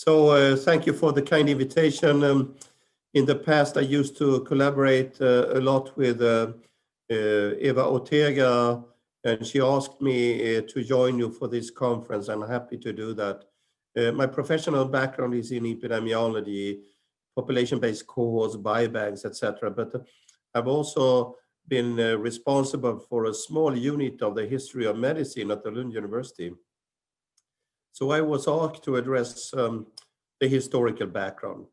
Thank you for the kind invitation. In the past, I used to collaborate a lot with Eva Ortega, and she asked me to join you for this conference. I'm happy to do that. My professional background is in epidemiology, population-based cohorts, biobanks, etc. But I've also been responsible for a small unit of the history of medicine at the Lund University. So I was asked to address the historical background.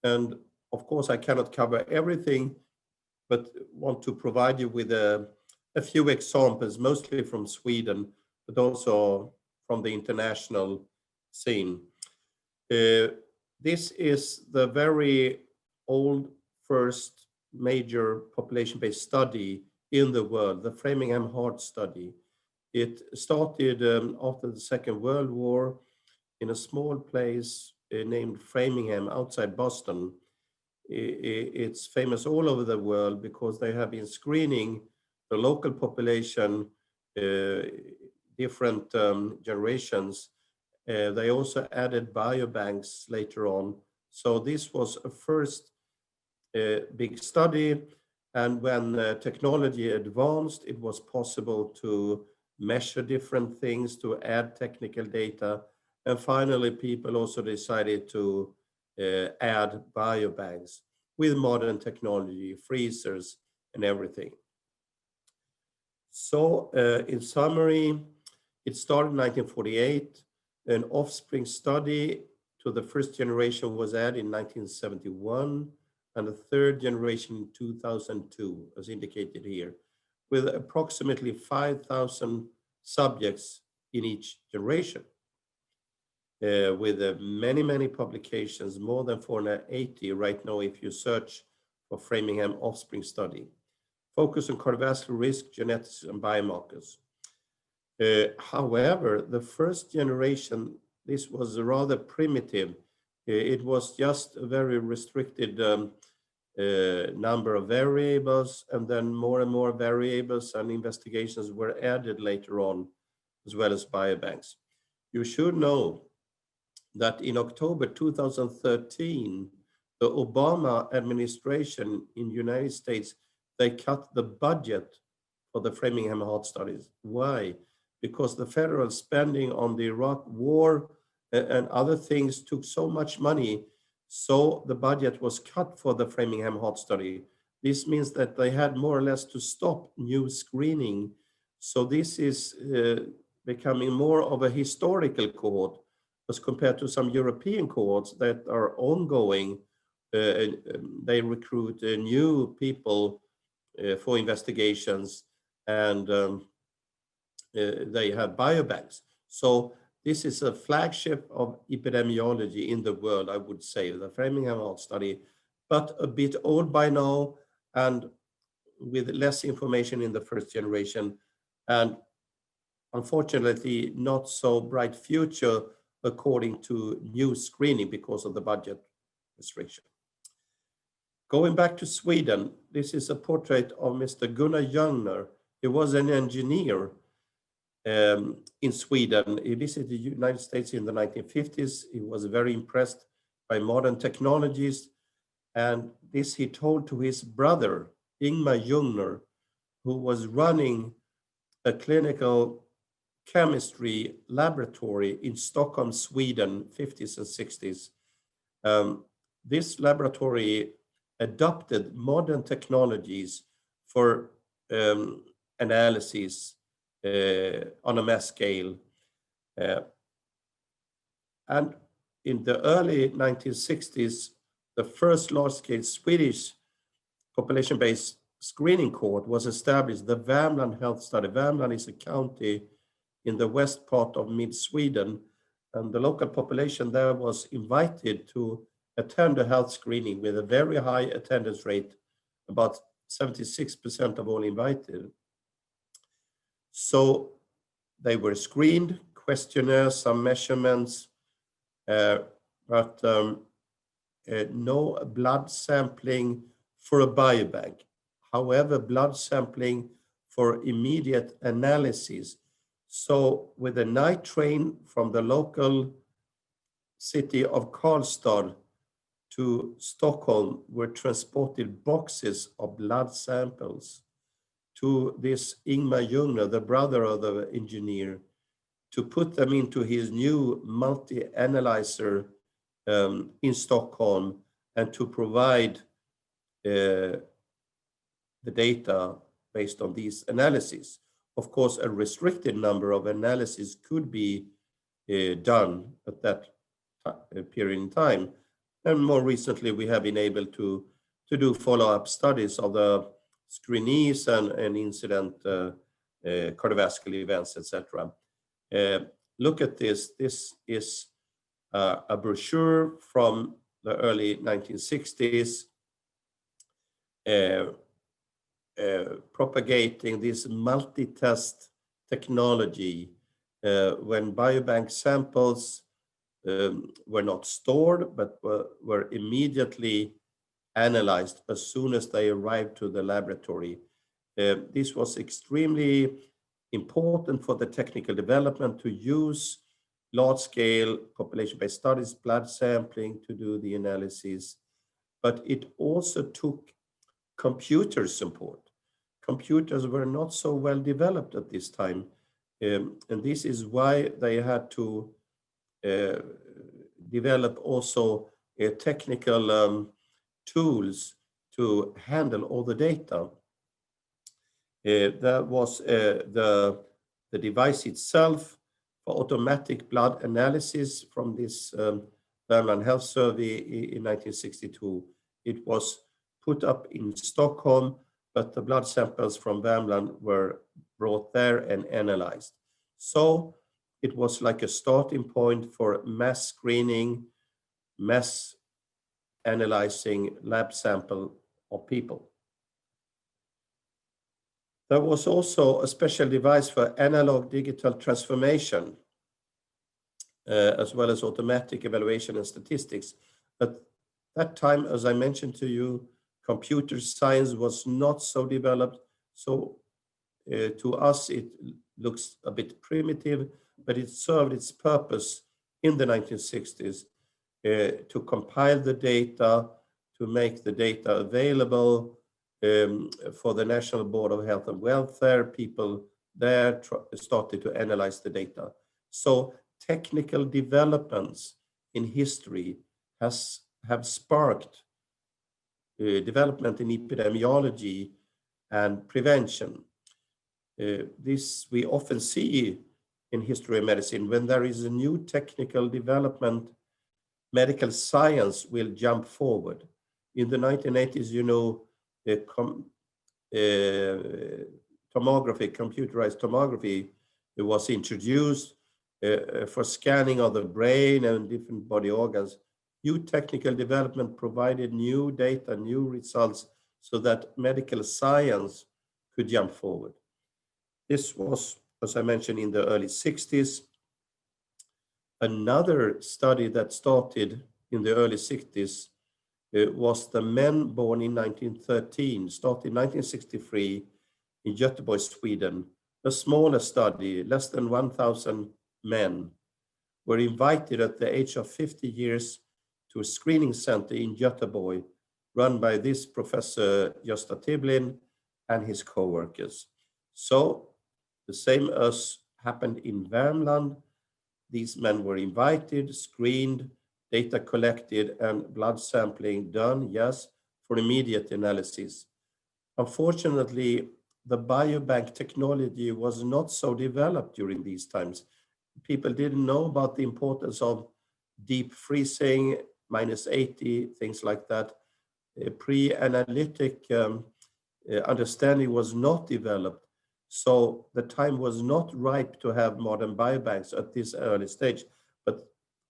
And of course, I cannot cover everything, but want to provide you with a few examples, mostly from Sweden, but also from the international scene. This is the very old first major population-based study in the world, the Framingham Heart Study. It started after the Second World War in a small place named Framingham outside Boston. It's famous all over the world because they have been screening the local population, different generations. They also added biobanks later on. So this was a first big study. And when technology advanced, it was possible to measure different things, to add technical data. And finally, people also decided to add biobanks with modern technology, freezers, and everything. So in summary, it started in 1948. An offspring study to the first generation was added in 1971, and the third generation in 2002, as indicated here, with approximately 5,000 subjects in each generation. With many publications, more than 480 right now if you search for Framingham offspring study. Focus on cardiovascular risk, genetics, and biomarkers. However, the first generation, this was rather primitive. It was just a very restricted number of variables, and then more and more variables and investigations were added later on, as well as biobanks. You should know that in October 2013, the Obama administration in the United States, they cut the budget for the Framingham Heart studies. Why? Because the federal spending on the Iraq war and other things took so much money, so the budget was cut for the Framingham Heart study. This means that they had more or less to stop new screening. So this is becoming more of a historical cohort as compared to some European cohorts that are ongoing. They recruit new people for investigations, and they have biobanks. So this is a flagship of epidemiology in the world, I would say, the Framingham Heart study, but a bit old by now and with less information in the first generation, and unfortunately not so bright future according to new screening because of the budget restriction. Going back to Sweden, this is a portrait of Mr. Gunnar Ljungner. He was an engineer in Sweden. He visited the United States in the 1950s. He was very impressed by modern technologies. And this he told to his brother, Ingmar Ljungner, who was running a clinical chemistry laboratory in Stockholm, Sweden, 50s and 60s. This laboratory adopted modern technologies for analysis on a mass scale. And in the early 1960s, the first large-scale Swedish population-based screening cohort was established, the Värmland Health Study. Värmland is a county in the west part of mid-Sweden, and the local population there was invited to attend a health screening with a very high attendance rate, about 76% of all invited. So they were screened, questionnaires, some measurements, but no blood sampling for a biobank. However, blood sampling for immediate analysis. So with a night train from the local city of Karlstad to Stockholm were transported boxes of blood samples to this Ingmar Jungner, the brother of the engineer, to put them into his new multi-analyzer in Stockholm and to provide the data based on these analyses. Of course, a restricted number of analyses could be done at that period in time. And more recently, we have been able to do follow-up studies of the screenees and incident cardiovascular events, etc. Look at this. This is a brochure from the early 1960s propagating this multi-test technology when biobank samples were not stored but were immediately analyzed as soon as they arrived to the laboratory. This was extremely important for the technical development to use large-scale population-based studies, blood sampling to do the analysis, but it also took computer support. Computers were not so well developed at this time, and this is why they had to develop also technical tools to handle all the data. That was the device itself for automatic blood analysis from this Värmland Health Survey in 1962. It was put up in Stockholm, but the blood samples from Värmland were brought there and analyzed. So it was like a starting point for mass screening, mass analyzing lab sample of people. There was also a special device for analog digital transformation, as well as automatic evaluation and statistics. At that time, as I mentioned to you, computer science was not so developed. So to us, it looks a bit primitive, but it served its purpose in the 1960s to compile the data, to make the data available for the National Board of Health and Welfare. People there started to analyze the data. So technical developments in history have sparked development in epidemiology and prevention. This we often see in history of medicine. When there is a new technical development, medical science will jump forward. In the 1980s, you know, tomography, computerized tomography, it was introduced for scanning of the brain and different body organs. New technical development provided new data, new results, so that medical science could jump forward. This was, as I mentioned, in the early 60s. Another study that started in the early 60s was the men born in 1913, started in 1963 in Göteborg, Sweden. A smaller study, less than 1,000 men, were invited at the age of 50 years to a screening center in Göteborg, run by this Professor Gösta Tiblin and his co-workers. So, the same as happened in Värmland, these men were invited, screened, data collected, and blood sampling done, yes, for immediate analysis. Unfortunately, the biobank technology was not so developed during these times. People didn't know about the importance of deep freezing, -80, things like that. Pre-analytic understanding was not developed. So the time was not ripe to have modern biobanks at this early stage. But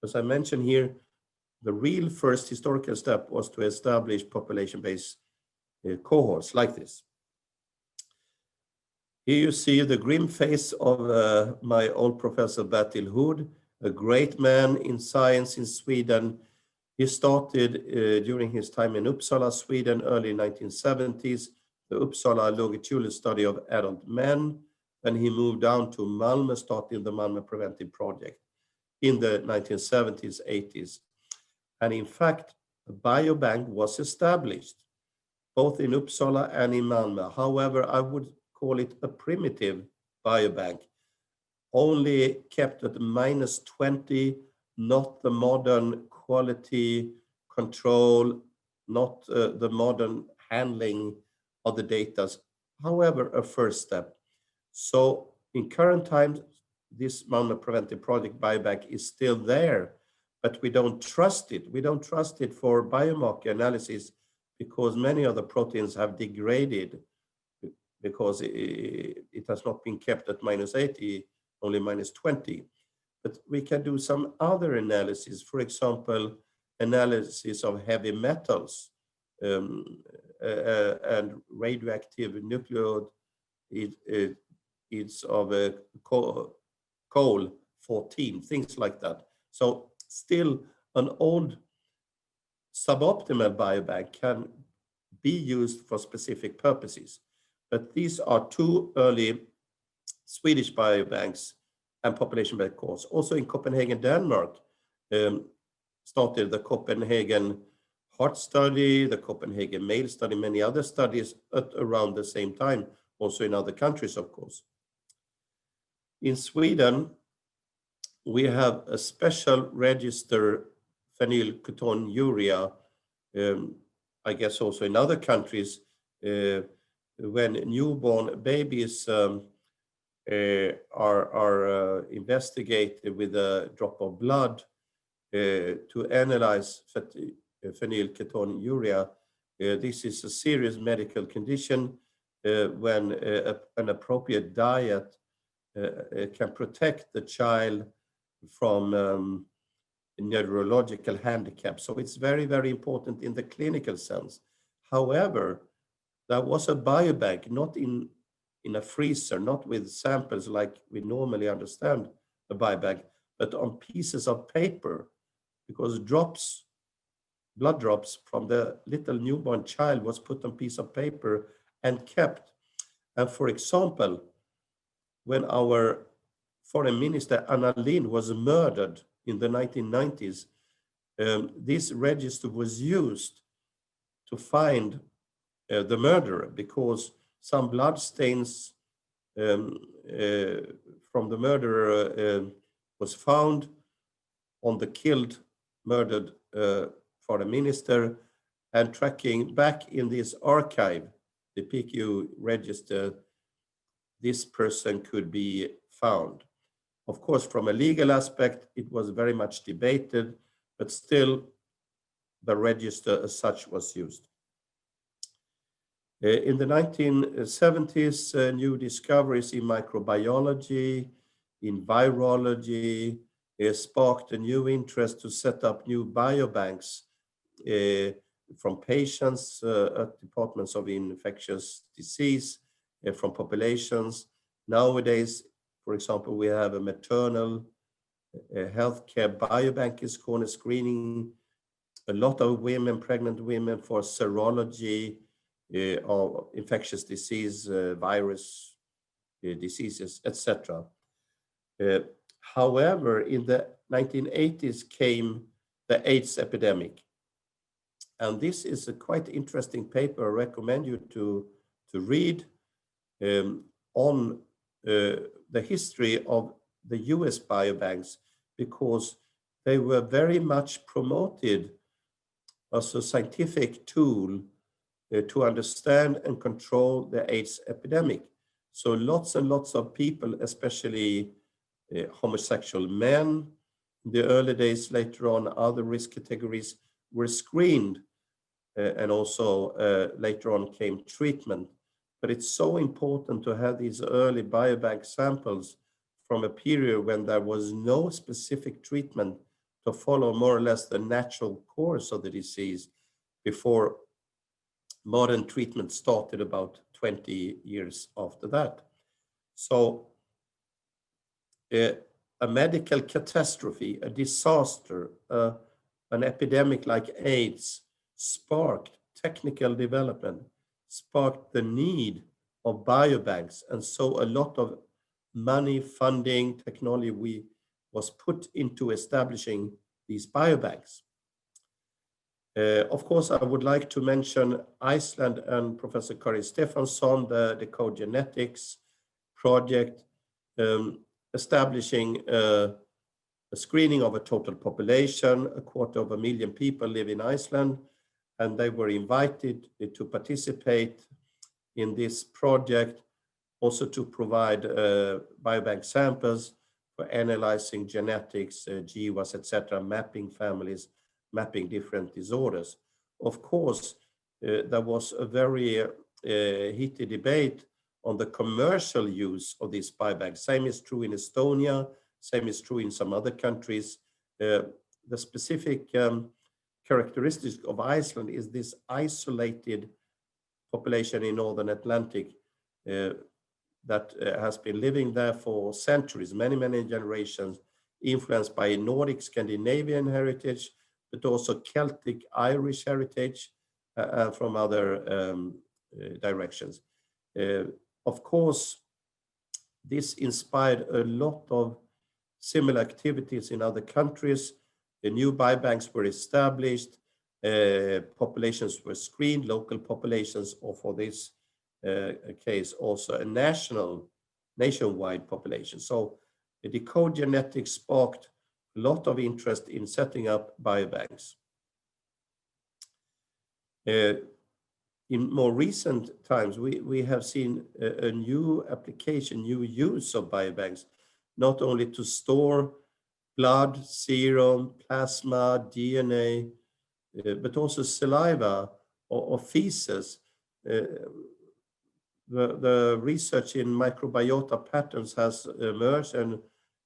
as I mentioned here, the real first historical step was to establish population-based cohorts like this. Here you see the grim face of my old professor Bertil Hood, a great man in science in Sweden. He started during his time in Uppsala, Sweden, early 1970s, the Uppsala longitudinal study of adult men. Then he moved down to Malmö, starting the Malmö Preventive Project. in the 1970s, 80s. And in fact, a biobank was established both in Uppsala and in Malmö. However, I would call it a primitive biobank, only kept at -20, not the modern quality control, not the modern handling of the data. However, a first step. So in current times, this Malmö Preventive Project biobank is still there, but we don't trust it. We don't trust it for biomarker analysis because many of the proteins have degraded because it has not been kept at -80, only -20. But we can do some other analysis, for example, analysis of heavy metals and radioactive nucleides of coal-14, things like that. So still an old suboptimal biobank can be used for specific purposes. But these are two early Swedish biobanks and population bank course. Also in Copenhagen, Denmark, started the Copenhagen Heart Study, the Copenhagen Male Study, many other studies at around the same time, also in other countries, of course. In Sweden, we have a special register, phenylketonuria, I guess also in other countries, when newborn babies are investigated with a drop of blood to analyze phenylketonuria. This is a serious medical condition when an appropriate diet can protect the child from neurological handicap. So it's very, very important in the clinical sense. However, there was a biobank, not in a freezer, not with samples like we normally understand a biobank, but on pieces of paper, because blood drops from the little newborn child was put on piece of paper and kept. And for example, when our foreign minister Anna Lindh was murdered in the 1990s, this register was used to find the murderer because some blood stains from the murderer was found on the killed, murdered foreign minister, and tracking back in this archive, the PQ register, this person could be found. Of course, from a legal aspect, it was very much debated, but still the register as such was used. In the 1970s, new discoveries in microbiology, in virology, sparked a new interest to set up new biobanks from patients at departments of infectious disease, from populations. Nowadays, for example, we have a maternal healthcare biobank is called screening a lot of women, pregnant women, for serology of infectious disease, virus diseases, etc. However, in the 1980s came the AIDS epidemic. And this is a quite interesting paper I recommend you to read on the history of the US biobanks, because they were very much promoted as a scientific tool to understand and control the AIDS epidemic. So lots and lots of people, especially homosexual men, in the early days, later on, other risk categories were screened, and also later on came treatment. But it's so important to have these early biobank samples from a period when there was no specific treatment to follow more or less the natural course of the disease before modern treatment started about 20 years after that. So a medical catastrophe, a disaster, an epidemic like AIDS sparked technical development, sparked the need of biobanks, and so a lot of money, funding, technology was put into establishing these biobanks. Of course, I would like to mention Iceland and Professor Kari Stefansson, the Code Genetics project, establishing a screening of a total population. 250,000 people live in Iceland, and they were invited to participate in this project, also to provide biobank samples for analyzing genetics, GWAS, etc., mapping families, mapping different disorders. Of course, there was a very heated debate on the commercial use of these biobanks. Same is true in Estonia, same is true in some other countries. The specific characteristics of Iceland is this isolated population in Northern Atlantic that has been living there for centuries, many, many generations, influenced by Nordic Scandinavian heritage, but also Celtic Irish heritage from other directions. Of course, this inspired a lot of similar activities in other countries. The new biobanks were established, populations were screened, local populations, or for this case, also a nationwide population. So the Code Genetics sparked a lot of interest in setting up biobanks. In more recent times, we have seen a new application, new use of biobanks, not only to store blood, serum, plasma, DNA, but also saliva or feces. The research in microbiota patterns has emerged, and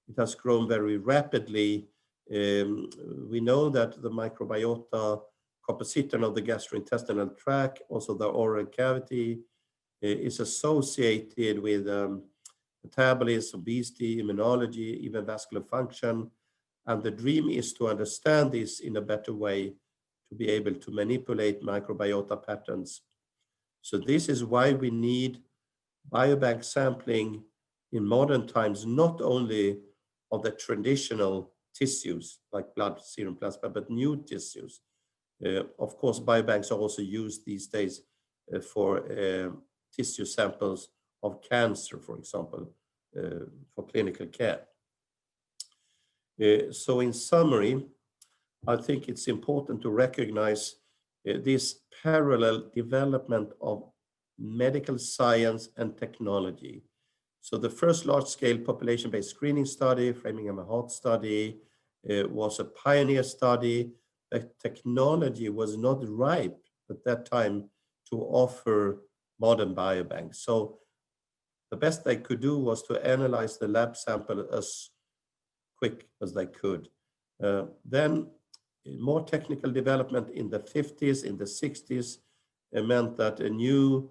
it has grown very rapidly. We know that the microbiota composition of the gastrointestinal tract, also the oral cavity, is associated with metabolism, obesity, immunology, even vascular function. And the dream is to understand this in a better way, to be able to manipulate microbiota patterns. So this is why we need biobank sampling in modern times, not only of the traditional tissues like blood, serum, plasma, but new tissues. Of course, biobanks are also used these days for tissue samples of cancer, for example, for clinical care. So in summary, I think it's important to recognize this parallel development of medical science and technology. So the first large-scale population-based screening study, Framingham Heart Study, was a pioneer study. The technology was not ripe at that time to offer modern biobanks. So the best they could do was to analyze the lab sample as quick as they could. Then more technical development in the 50s, in the 60s, meant that a new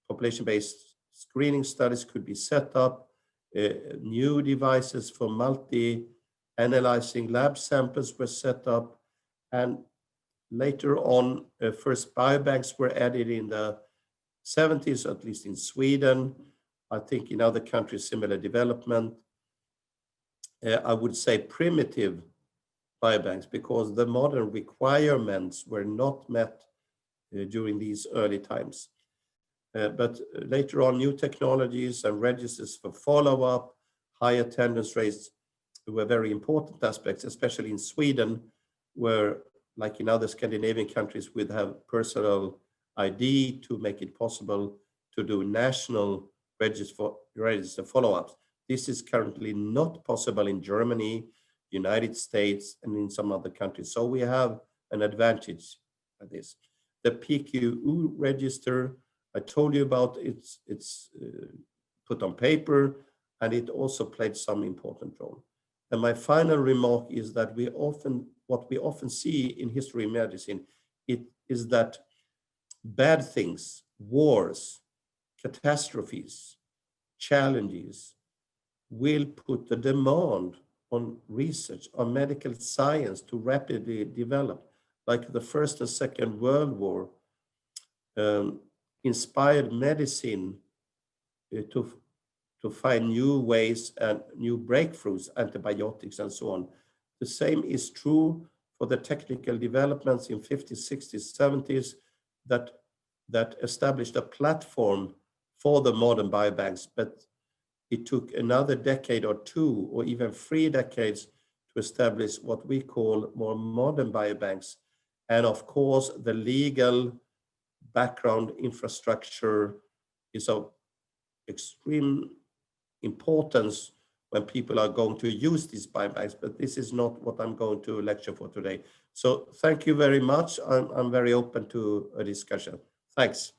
population-based screening studies could be set up, new devices for multi-analyzing lab samples were set up, and later on, first biobanks were added in the 70s, at least in Sweden. I think in other countries, similar development. I would say primitive biobanks, because the modern requirements were not met during these early times. But later on, new technologies and registers for follow-up, high attendance rates were very important aspects, especially in Sweden, where, like in other Scandinavian countries, we'd have personal ID to make it possible to do national register follow-ups. This is currently not possible in Germany, United States, and in some other countries. So we have an advantage at this. The PQU register, I told you about, it's put on paper, and it also played some important role. And my final remark is that what we often see in history of medicine, it is that bad things, wars, catastrophes, challenges will put the demand on research, on medical science to rapidly develop, like the First and Second World War inspired medicine to to find new ways and new breakthroughs, antibiotics and so on. The same is true for the technical developments in 50s, 60s, 70s that established a platform for the modern biobanks, but it took another decade or two, or even 3 decades to establish what we call more modern biobanks. And of course, the legal background infrastructure is of extreme importance when people are going to use these biobanks, but this is not what I'm going to lecture for today. So thank you very much. I'm very open to a discussion. Thanks.